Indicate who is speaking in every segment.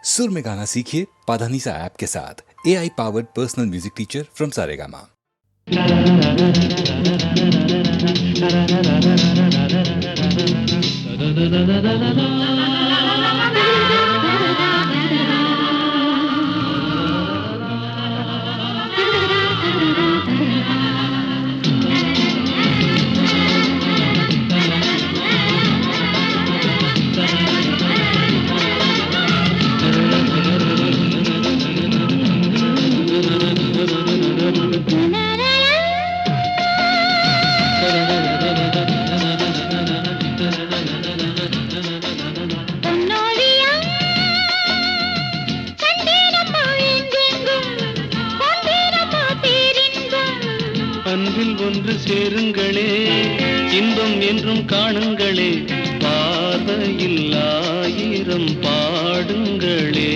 Speaker 1: सुर में गाना सीखिए पाधानीसा ऐप के साथ। AI powered personal music teacher from Saregama.
Speaker 2: அன்பில் ஒன்று சேருங்களே, இன்பம் என்றும் காணுங்களே, பார்வையில் ஆயிரம் பாடுங்களே.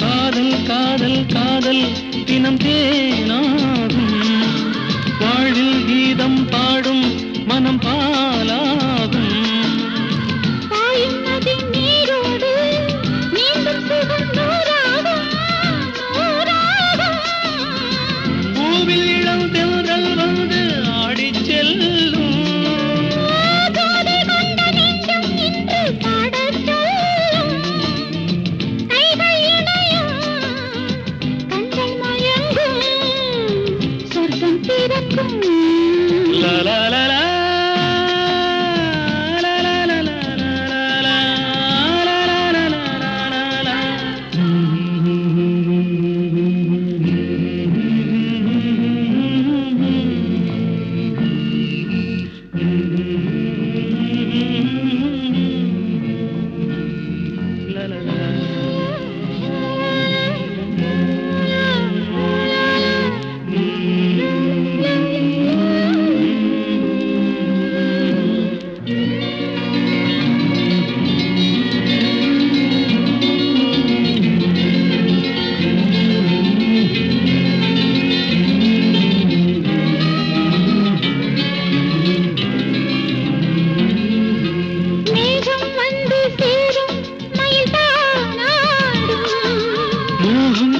Speaker 2: காதல் காதல் காதல் தினம் தேனாகும், வாழ்வில் கீதம் பாடும் மனம் பாலாகும். பூவில் இளம் தென்றல் வந்து ஆடிச் செல்லும். La la la la.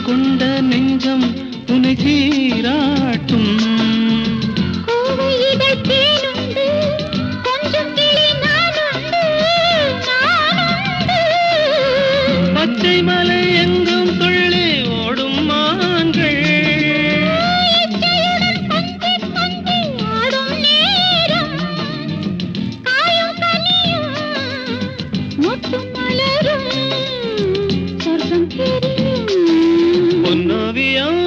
Speaker 2: கொண்ட நெஞ்சம் உனை சீராட்டும். பச்சை மலை எங்கும் துள்ளி ஓடும் மான்கள். பொன்னோவியம்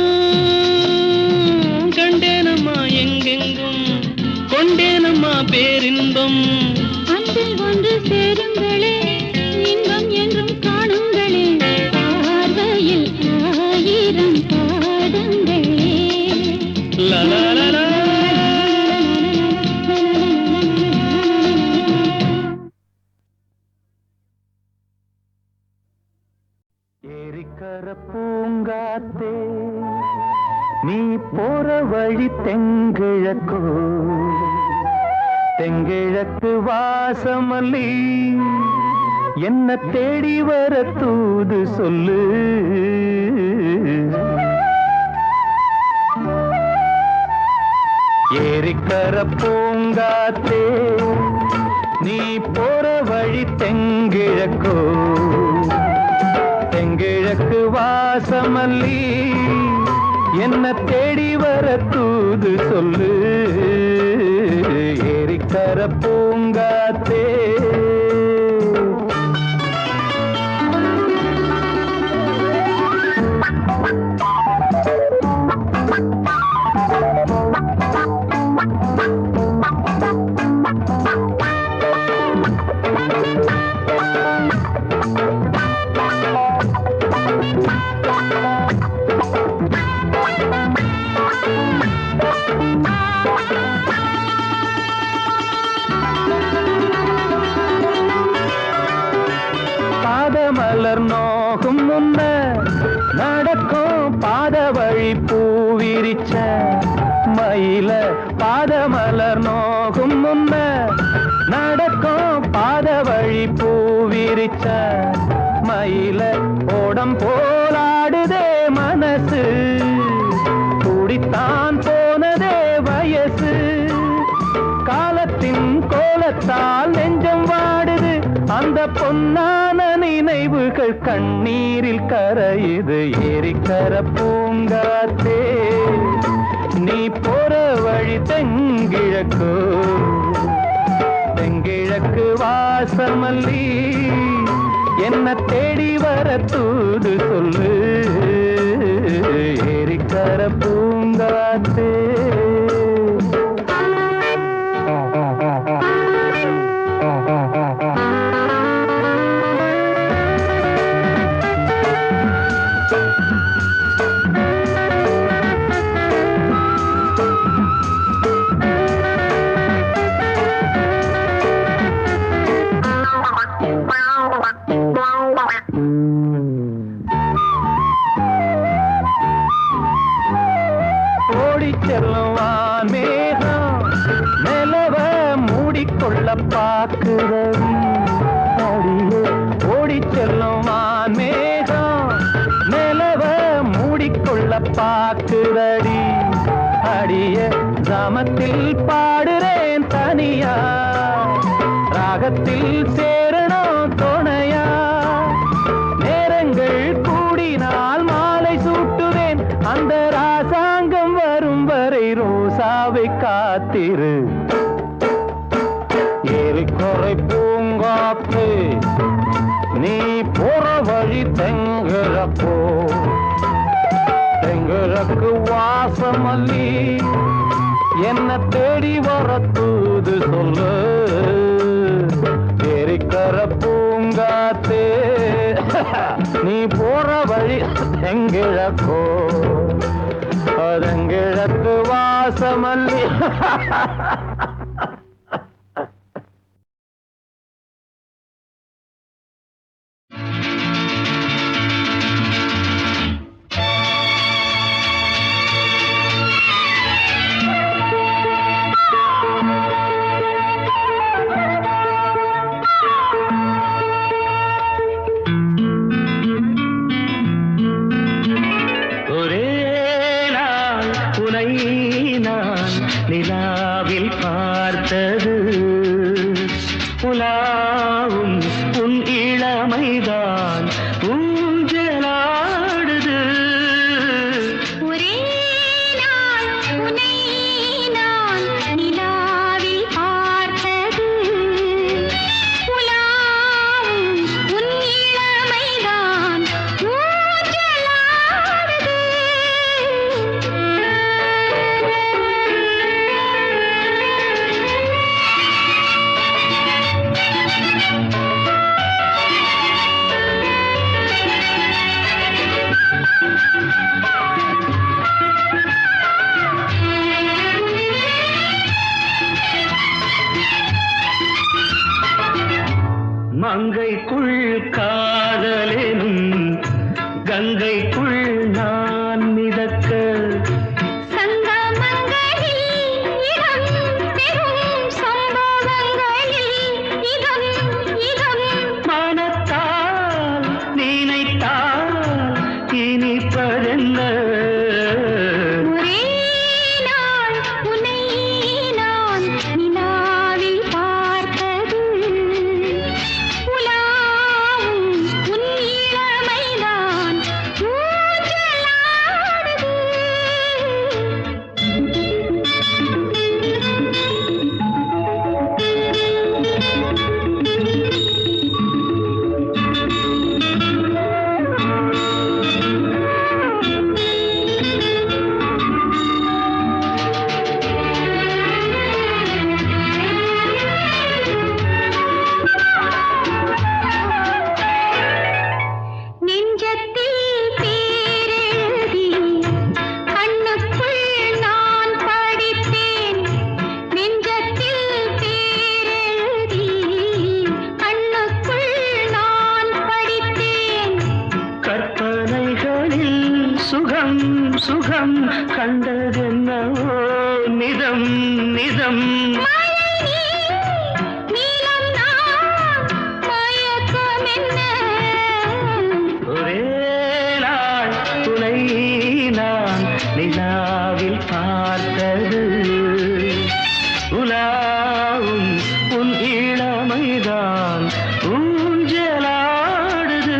Speaker 2: கண்டேனம்மா எங்கெங்கும், கொண்டேனம்மா பேரின்பம்.
Speaker 3: அன்பில் ஒன்று சேருங்களே, இன்பம் என்றும் காணுங்களே, பார்வையில் ஆயிரம் பாடுங்களே.
Speaker 2: லலலலா. ஏரிக்கர பூங்காத்தே, நீ போற வழி தெங்கிழக்கோ, தெங்கிழக்கு வாசமல்லி என்ன தேடி வர தூது சொல்லு. ஏரிக்கர பூங்காத்தே, நீ போற வழி தெங்கிழக்கோ, தெங்கிழக்கு வாசமல்லி என்ன தேடி வர தூது சொல்லு. ஏரிக்கர பூங்காத்தே. பாதமலர் நோகும் முன்ன நடக்கும் பாத வழி பூவிரிச்ச மயில பாதமலர் நோகும் முன்ன நடக்கும் பாத வழி பூவிரிச்ச மயில ஓடம் போலாடுதே மனசு கூடித்தான் போனதே வயசு காலத்தின் கோலத்தால் நெஞ்சம் வாடுது அந்த பொன்னான நினைவுகள் கண்ணீரில் கரையுது ஏரிக்கர பூங்காத்தே நீ போற வழி தெங்கிழக்கு தெங்கிழக்கு வாசமல்லி என்ன தேடி வர தூது சொல்லு ஏரிக்கர பூங்காத்தே செல்லுவான் மேகம் நிலவ மூடிக்கொள்ள பார்க்கிறவி அடியே ஓடி செல்லுவான் மேகம் நிலவ மூடிக்கொள்ள பார்க்கிறடி அடிய கிராமத்தில் பாடுறேன் தனியா ராகத்தில் சேரணும் துணையா நேரங்கள் கூடினால் மாலை சூட்டுவேன் அந்த ராசாங்கம் வரும் வரை ரோசாவை காத்திரு ஏரிக்கரை பூங்காத்து நீ போற வழி தெங்கிழப்போ தெங்கிழக்கு வாசமல்லி என்ன தேடி வர தூது சொல்லு ஏரிக்கர பூங்காத்தே நீ போற வழி தெங்கிழக்கோ அதங்கிழக்கு வாசமல்லி நிலாவில் பார்த்தது புலாவும் உன் இளமைதான் ஊஞ்சலாடுது
Speaker 3: ஒரே நாள் உன்னை நான் நிலாவில் பார்த்தது புலாவும் உன் இளமைதான் ஊஞ்சலாடுது
Speaker 2: மங்கைக்குள் காதலெனும் கங்கைக்குள் நான் மிதக்க மனத்தால் நினைத்தால் இனிப்பதென்ன சுகம் கண்டதென்னவோ நிதம் நிதம்
Speaker 3: நீலம் நான் மயக்கம் என்ன
Speaker 2: ஒரே நாள் துணை நான் நிலாவில் பார்த்தது உலாவும் உன் இளமைதான் ஊஞ்சலாடுது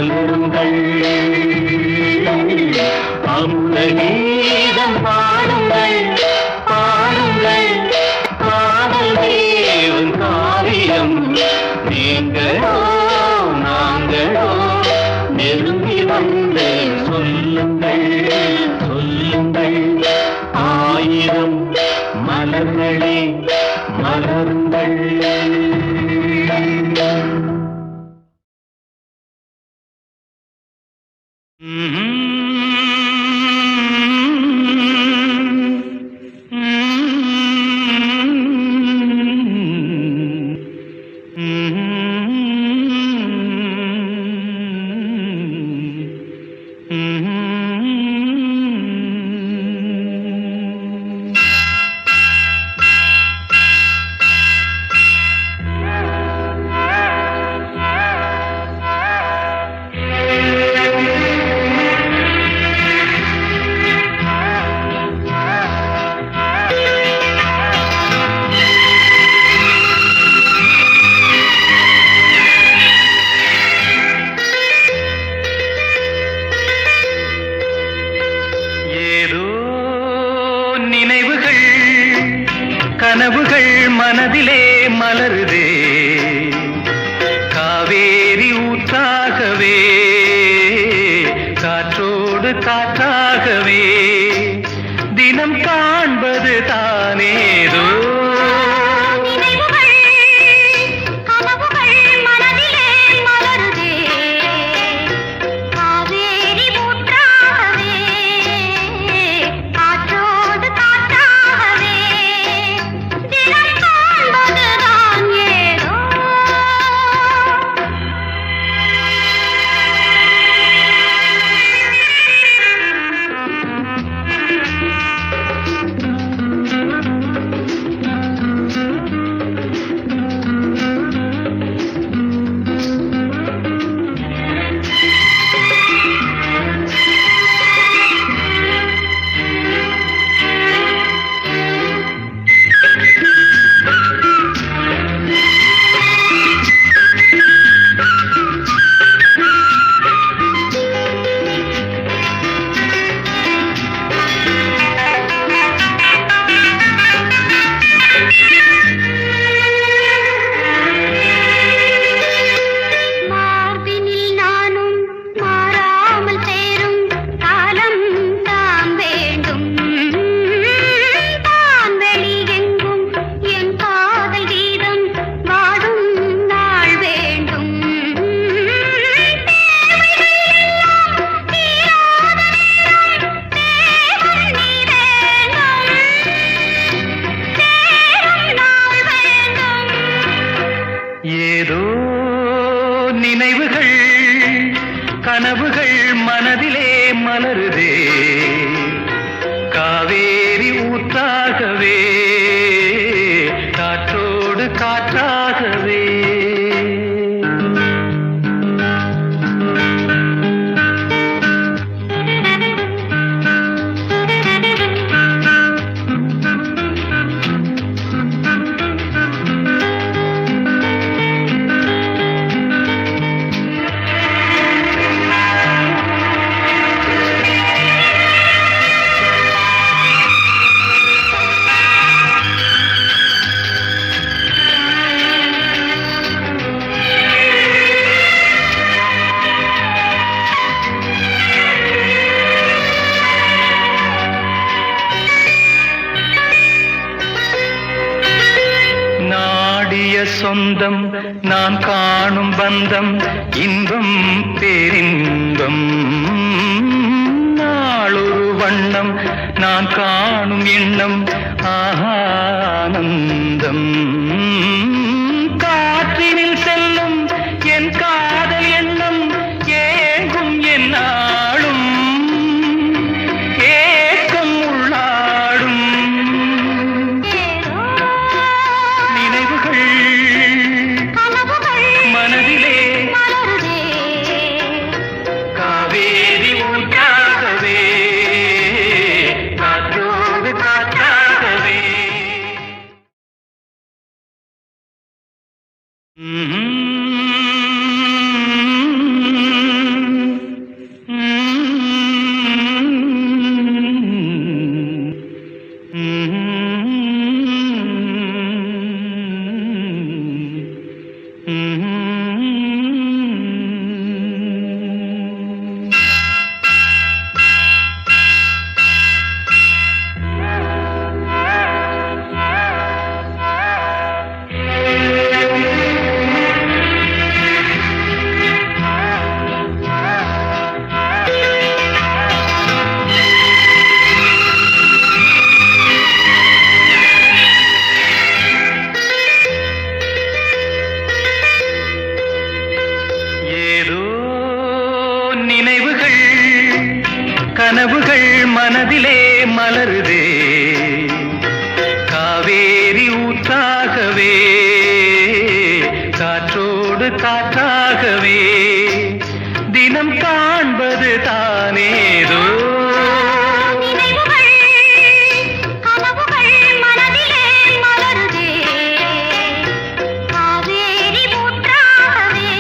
Speaker 2: மலருங்கள் அமுத கீதம் பாடுங்கள் பாடுங்கள் காதல் தேவன் காவியம் நீங்களோ நாங்களோ நெருங்கி வந்து சொல்லுங்கள் சொல்லுங்கள் ஆயிரம் மலர்களே மலருங்கள் நினைவுகள் கனவுகள் மனதிலே மலருதே காவேரி ஊற்றாகவே காற்றோடு காற்றாகவே தினம் காண்பது தானேதோ ஏதோ நினைவுகள் கனவுகள் மனதிலே மலருதே காவேரி ஊற்றாகவே காற்றோடு காற்றாகவே சொந்தம் நான் காணும் பந்தம் இன்பம் பேரின்பம் நாளொரு வண்ணம் நான் காணும் எண்ணம் ஆனந்தம் காற்றினில் செல்லும் என் காதல் எண்ணம் ஏங்கும் என் நாளும் ஏக்கம் உள்ளாடும் நினைவுகள் மனதிலே காவேரி ஊற்றாகவே காற்றோடு காற்றாகவே கனவுகள் மனதிலே மலருதே காவேரி ஊற்றாகவே காற்றோடு காற்றாகவே தினம் காண்பது தானேதோ
Speaker 3: நினைவுகள் கனவுகள் மனதிலே மலருதே காவேரி ஊற்றாகவே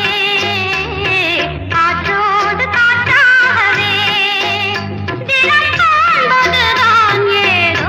Speaker 3: காற்றோடு காற்றாகவே தினம் காண்பதுதான் ஏதோ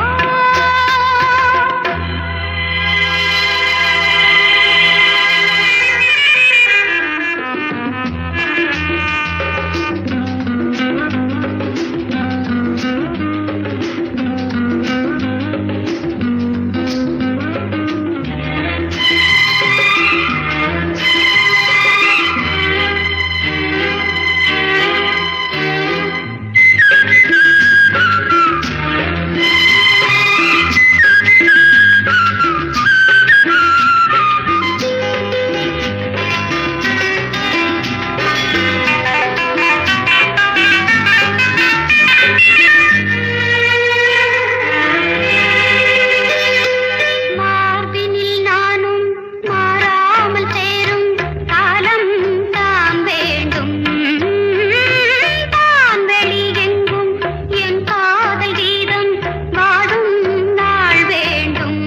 Speaker 3: மார்பினில் நானும் மாறாமல் சேரும் காலம் தான் வேண்டும் தான் வெளியெங்கும் என் காதல் கீதம் வாடும் நாள் வேண்டும்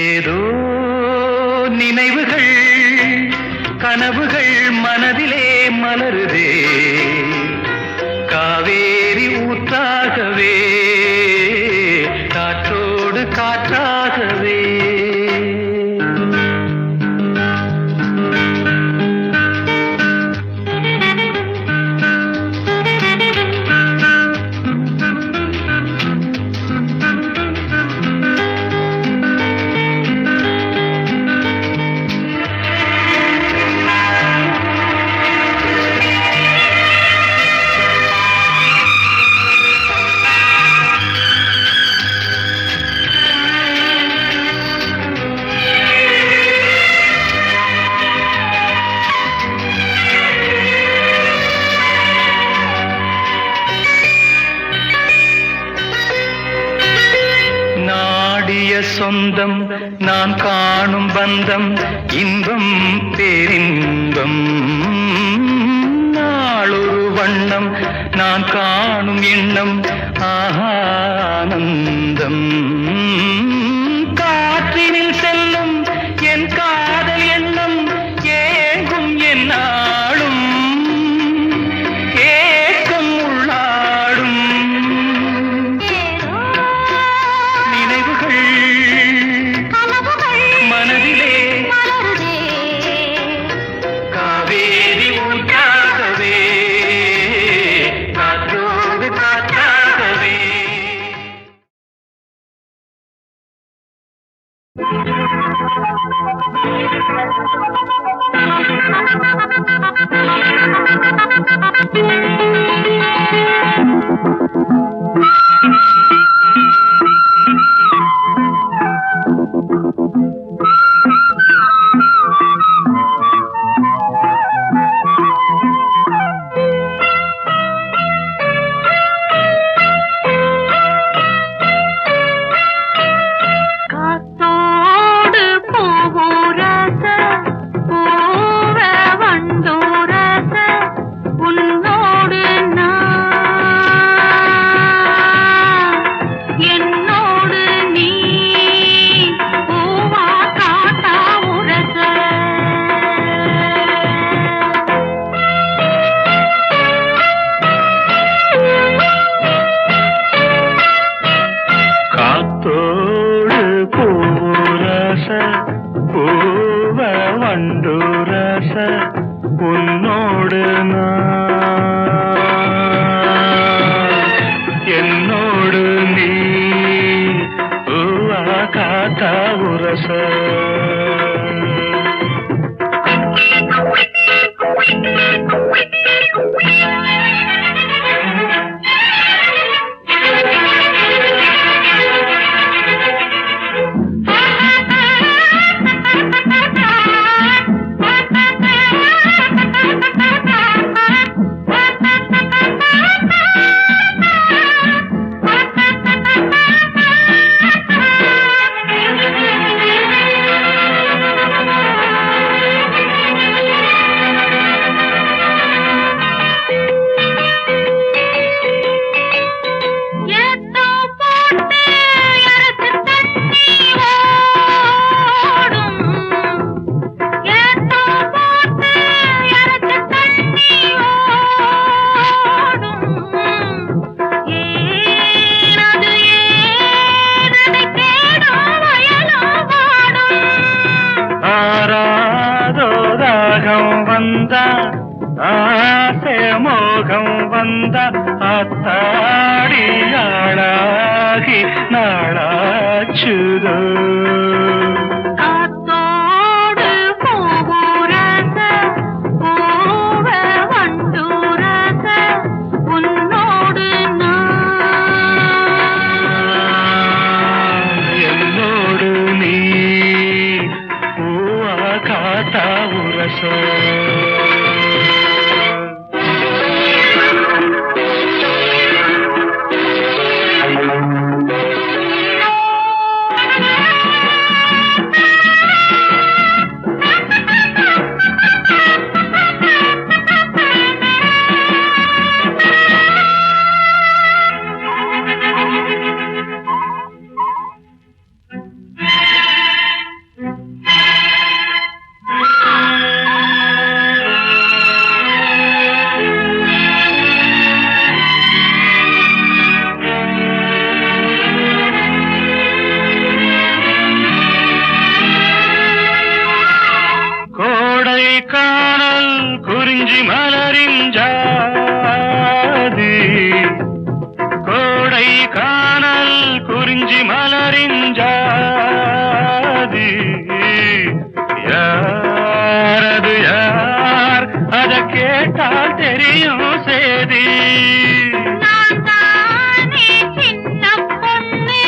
Speaker 2: ஏதோ நினைவுகள் கனவுகள் மனதிலே மலருதே காவேரி ஊற்றாகவே காற்றோடு காற்றாகவே நாடிய சொந்தம் நான் காணும் பந்தம் இன்பம் பேரின்பம் நாளொரு வண்ணம் நான் காணும் எண்ணம் ஆனந்தம் காற்றினில் செல்லும் என் காதல் எண்ணம் ஏங்கும் என் நாளும் ஏக்கம் உள்ளாடும் நினைவுகள்
Speaker 3: கனவுகள்
Speaker 2: மனதிலே
Speaker 3: மலருதே
Speaker 2: காவேரி ஊற்றாகவே காற்றோடு காற்றாகவே மோகம் வந்த அத்தாடி ஆளாகி நாளாச்சுதோ
Speaker 3: காத்தோடு பூவுரச பூவ வண்டுரச உன்னோடு
Speaker 2: என்னோடு நீ பூவா காத்தா உரசோ காணல் குறிஞ்சி மலரின் ஜாதி கோடை காணல் குறிஞ்சி மலரின் ஜாதி யாரது யார் அத கேட்டால் தெரியும் சேதி
Speaker 3: நான் தானே சின்ன பொண்ணு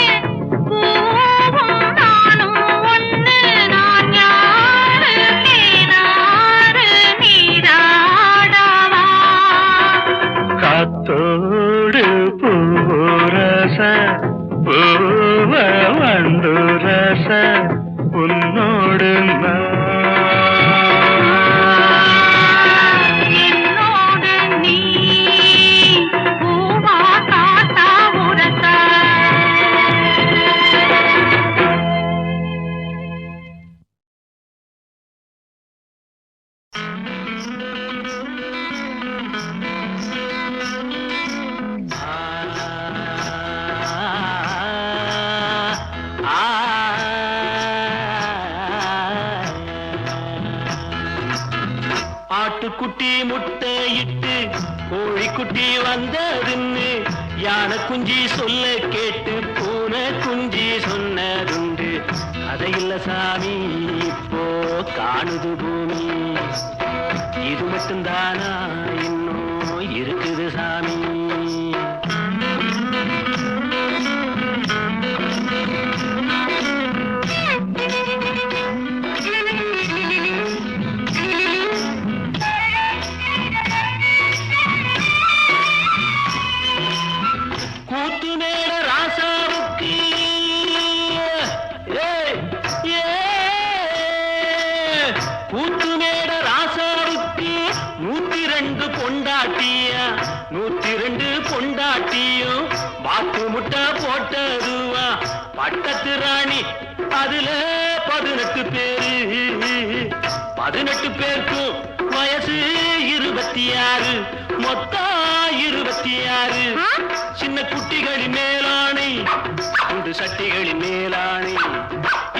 Speaker 3: பூவும் நானும் ஒண்ணு நான் யாரு நீராறு நீராடவா
Speaker 2: காத்தோடு பூரச பூவ வண்டுரச உன்னோடு
Speaker 3: என்னோடு நீ பூவா காத்தா உரச
Speaker 2: ஆட்டுக்குட்டி முட்டையிட்டு கோழிக்குட்டி வந்ததுன்னு யானை குஞ்சி சொல்ல கேட்டு பூனை குஞ்சி சொன்னதுண்டு கதையில்ல சாமி இப்போ காணுது பூமி இது மட்டும்தானா இன்னும் இருக்குது சாமி கூத்துமேட ராசாவுக்கு கூத்துமேட ராசாவுக்கு 102 பொண்டாட்டியா 102 பொண்டாட்டியும் பாக்கு முட்டை போட்டதுவா பட்டத்து ராணி அதுல 18 பேரு 18 பேருக்கும் வயசு 26 மொத்தம் 26 சின்ன குட்டிகளின் மேலானை உண்டு சட்டிகளின் மேலானை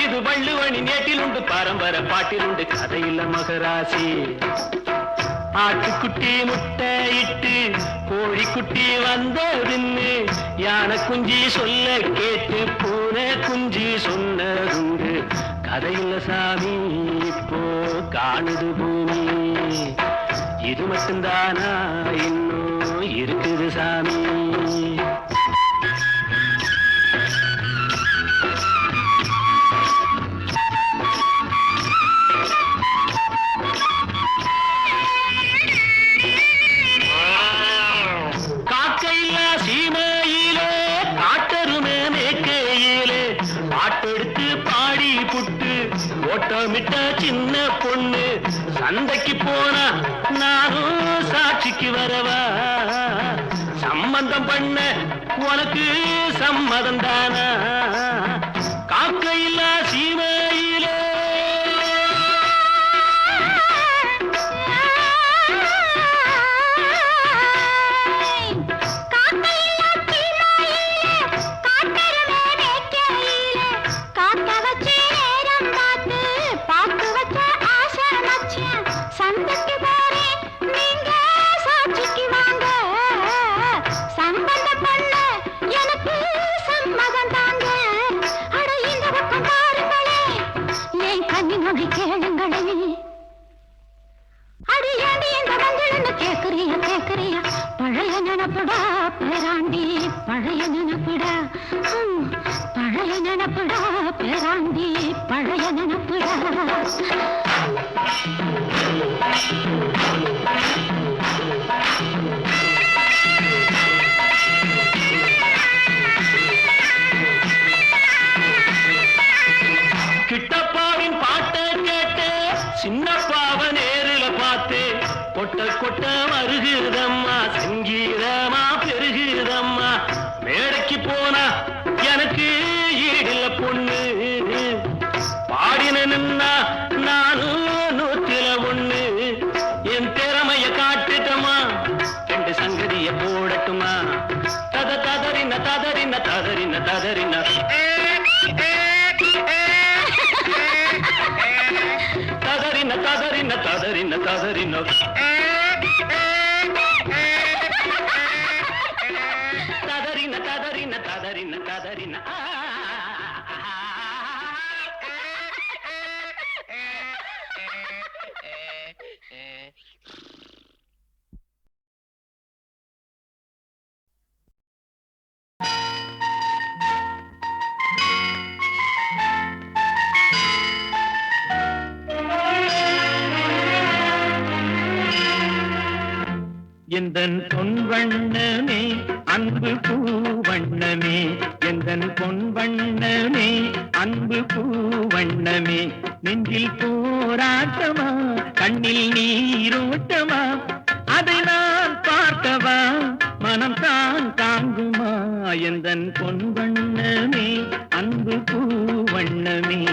Speaker 2: இது வள்ளுவனி நேட்டில் உண்டு பரம்பரை பாட்டில் உண்டு கதையில்ல மகராசி ஆட்டுக்குட்டி முட்டையிட்டு கோழிக்குட்டி வந்ததுன்னு யானை குஞ்சி சொல்ல கேட்டு பூனை குஞ்சி சொன்னதுண்டு கதையில்ல சாமி இப்போ காணுது பூமி இது மட்டும்தானா இன்னும் இருக்குது சாமி காக்கையில்லா சீமையிலே காட்டருமே மேக்கையிலே பாட்டெடுத்து பாடி புட்டு ஓட்டமிட்ட சின்ன பொண்ணு சந்தைக்கு போனா நானும் சாட்சிக்கு வரவா சம்பந்தம் பண்ண உனக்கு சம்மதம் தானா காக்கையில்லா சீமையிலே
Speaker 3: சந்தைக்கு போறேன் நீங்க சாட்சி நினப்புடா பேராண்டி பழைய நினப்புடா பழைய நினப்புடா பேராண்டி பழைய நினப்புடா
Speaker 2: கிட்டப்பாவின் பாட்டை கேட்டு சின்னப்பாவ நேரில பார்த்து கொட்ட கொட்ட வருகிறதம்மா சங்கீதமா பெருகிறதம்மா மேடைக்கு போனா எனக்கு ஈடில பொண்ணு பாடினா நானும் 101 என் திறமைய காட்டுட்டமா ரெண்டு சங்கதிய போடட்டுமா தத ததறின ததறின ததறின ததறின ததறின ததறின ததறின ததறின ததறின ததறின ததறின ததறின எந்தன் பொன் வண்ணமே அன்பு பூவண்ணமே எந்தன் பொன் வண்ணமே அன்பு பூவண்ணமே நெஞ்சில் போராட்டமா கண்ணில் நீரோட்டமா அதை நான் பார்க்கவா மனம் தான் தாங்குமா எந்தன் பொன் வண்ணமே அன்பு பூவண்ணமே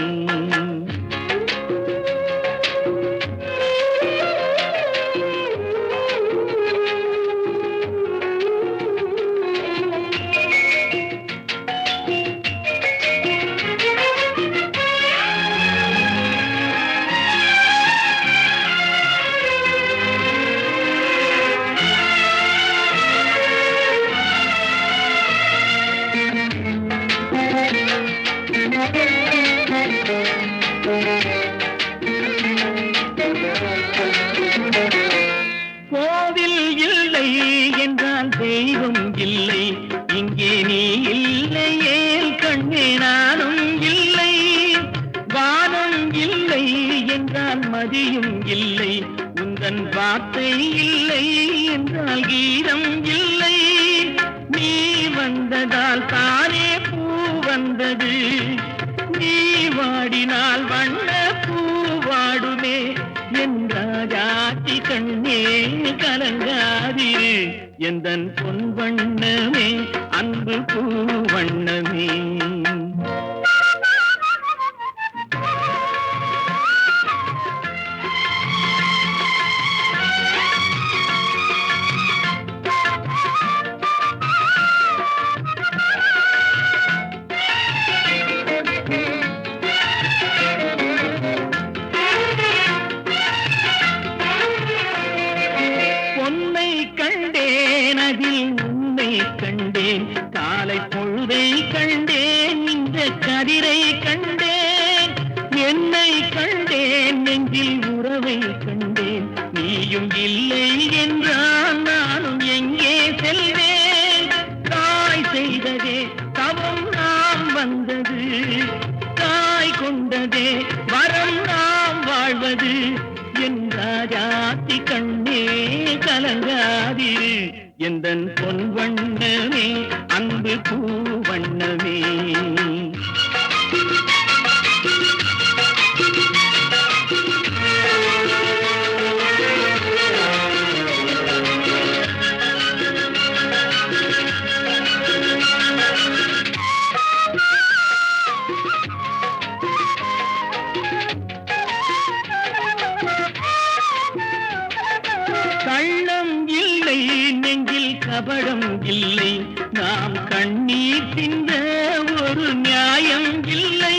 Speaker 2: கோவில் இல்லை என்றால் தெய்வம் இல்லை இங்கே நீ இல்லையே கண்ணே நானும் இல்லை வானம் இல்லை என்றால் மதியும் இல்லை உந்தன் வார்த்தை இல்லை என்றால் கீதம் இல்லை நீ வந்ததால் தானே பூ வந்தது நீ வாடினால் வண்ண பூ வாடுமே என்றாதி கண்ணே கலங்காதிரு எந்தன் பொன் வண்ணமே அன்பு பூ வண்ணமே கண்டேன் காலை பொழுதை கண்டேன் இந்த கதிரை கண்டேன் என்னை கண்டேன் நெஞ்சில் உறவை கண்டேன் நீயும் இல்லை என்றால் நானும் எங்கே செல்வேன் தாய் செய்ததே தவம் நாம் வந்தது தாய் கொண்டதே வரம் நாம் வாழ்வது என் ராஜாத்தி கண்ணே கலங்காதிரு எந்தன் பொன் வண்ணமே அன்பு பூ வண்ணமே கள்ளம் இல்லை நெஞ்சில் கபடம் இல்லை நாம் கண்ணீர் சிந்த ஒரு நியாயம் இல்லை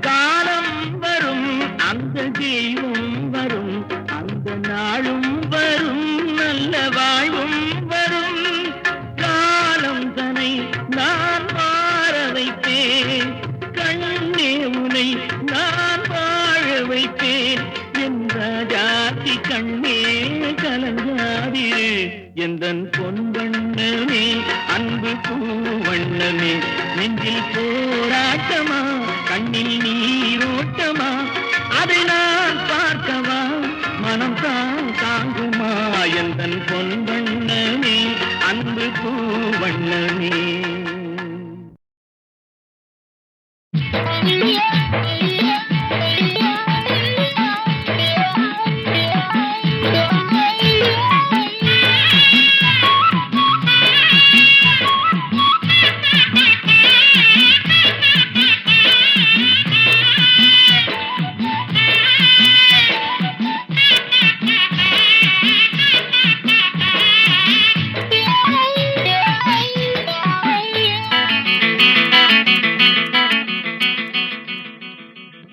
Speaker 2: காலம் வரும் அந்த தெய்வம் வரும் அந்த நாளும் வரும் நல்ல வாழ்வும் வரும் காலம் தனை நான் மாற வைப்பேன் கண்ணே உனை நான் வாழ வைப்பேன் என்ற ஜாதி கண்ணே கலங்காதிரு எந்தன் பொன் வண்ணமே அன்பு பூவண்ணமே நெஞ்சில் போராட்டமா கண்ணில் நீரோட்டமா அதை நான் பார்க்கவா மனம் தான் தாங்குமா எந்தன் பொன் வண்ணமே அன்பு பூவண்ணமே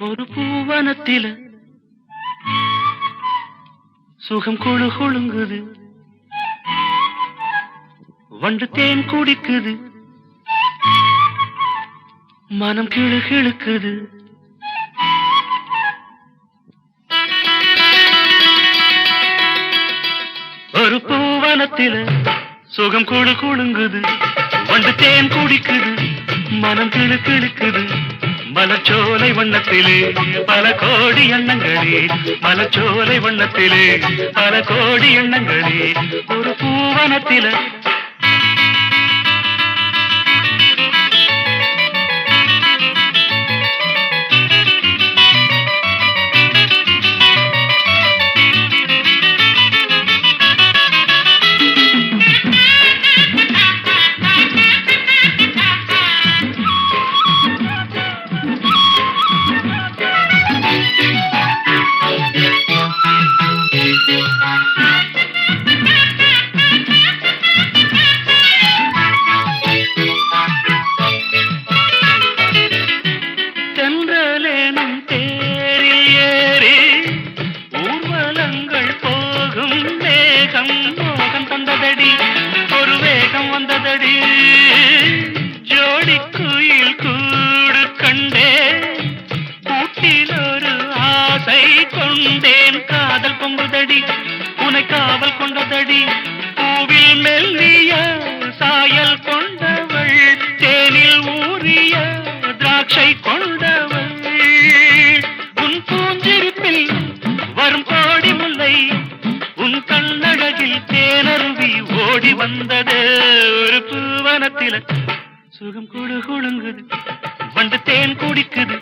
Speaker 2: ஒரு பூவனத்தில சுகம் குழு குழுங்குது வண்டு தேன் குடிக்குது மனம் கிழு கிழுக்குது ஒரு பூவனத்தில சுகம் குழு குழுங்குது வண்டு தேன் குடிக்குது மனம் கிழு கிழுக்குது மலச்சோலை வண்ணத்திலே பல கோடி எண்ணங்களே மலச்சோலை வண்ணத்திலே பல கோடி எண்ணங்களே ஒரு பூவனத்தில ஜோடி குயில் கூடு கண்டே கூட்டில் ஒரு ஆசை கொண்டேன் காதல் பொங்குதடி உனை காவல் கொண்டதடி பூவில் மெல்லிய சாயல் கொண்டவள் தேனில் ஊறிய திராட்சை கொண்டவள் உன் பூஞ்சிரிப்பில் வரும் கோடி முல்லை உன் கண்ணழகில் தேனருவி ஓடி வந்தது ஒரு பூவனத்தில சுகம் குழு குழுங்குது வண்டு தேன் குடிக்குது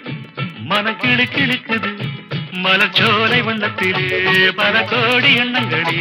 Speaker 2: மன கிழு கிழுக்குது மலச்சோலை வண்ணத்திலே பல கோடி எண்ணங்களே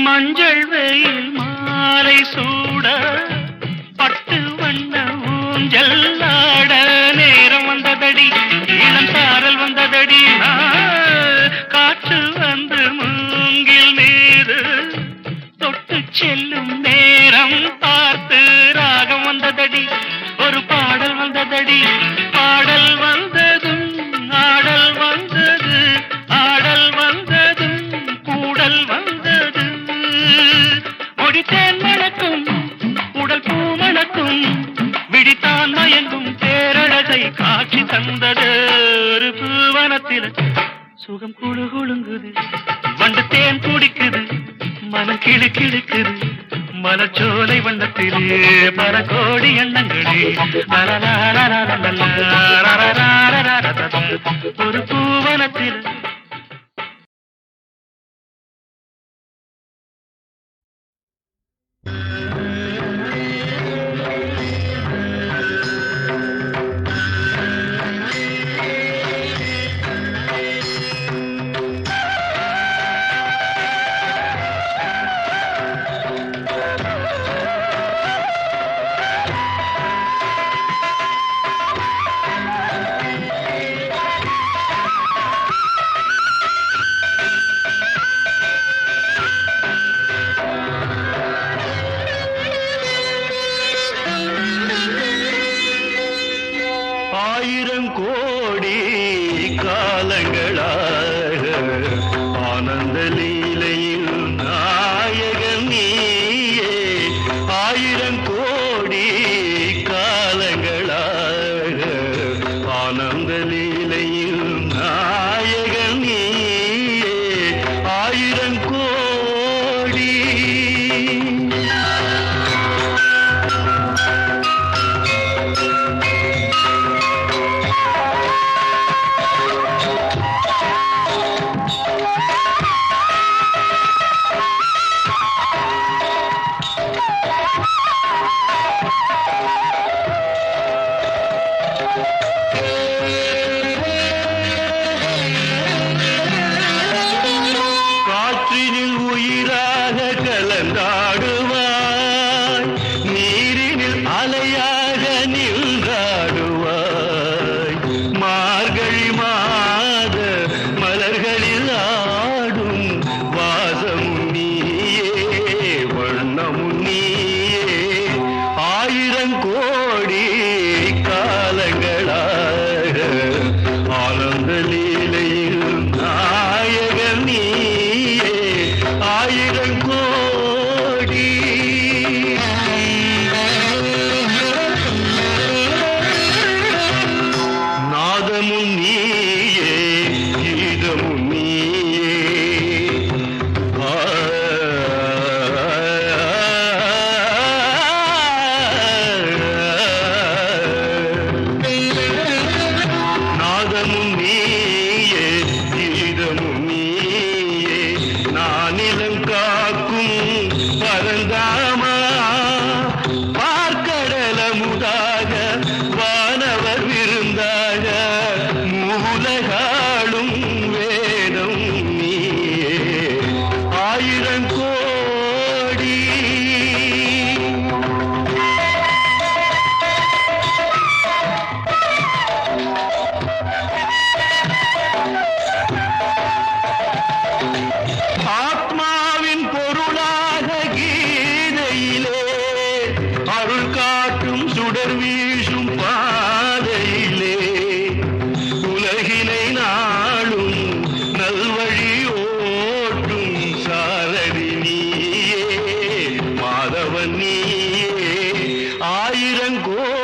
Speaker 2: மஞ்சள் வெயில் மாலை சூட பட்டு வண்ண ஊஞ்சல் ஆட நேரம் வந்ததடி இளம் சாரல் வந்ததடி காற்று வந்து மூங்கில் மீது தொட்டு செல்லும் நேரம் பார்த்து ராகம் வந்ததடி ஒரு பாடல் வந்ததடி பாடல் வந்ததும் ஆடல் வந்தது ஆடல் வந்ததும் கூடல் வந்தது முடித்தேன் மணக்கும் உடல் பூ மணக்கும் விடித்தான் மயங்கும் பேரழகை காட்சி தந்தது ஒரு பூவனத்தில சுகம் குழு குழுங்குது வண்டு தேன் குடிக்குது மனம் கிழு கிழுக்குது மலச்சோலை வண்ணத்திலே பல கோடி எண்ணங்களே ஒரு பூவனத்தில
Speaker 4: காற்றினில் உயிராக கலந்தாடுவாய், நீரினில் அலையாக நின்றாடுவாய். மார்கழி மாத மலர்களில் ஆடும் வாசமும் நீயே, வண்ணமும் நீயே. ஆயிரம் கோடி காலங்களாக ஆனந்த லீலையில் நாயகன் நீயே. ஆயிரம் கோடி நாதமும் நீயே, கீதமும் நீயே. ஆ, நாதமும் நீயே, கீதமும் நீயே. நானிலம் காக்கும் பரந்தாமா, பார்க்கடலமுதாக வானவர் விருந்தாக, மூலகாளும் வேதம் நீயே. ஆயிரம் கோடி ஆத்மாவின் பொருளாக கீதையிலே, அருள் காட்டும் சுடர் வீசும் பாதையிலே, உலகினை நாளும் நல்வழி ஓட்டும் சாரதி நீயே, மாதவன் நீயே. ஆயிரம் கோடி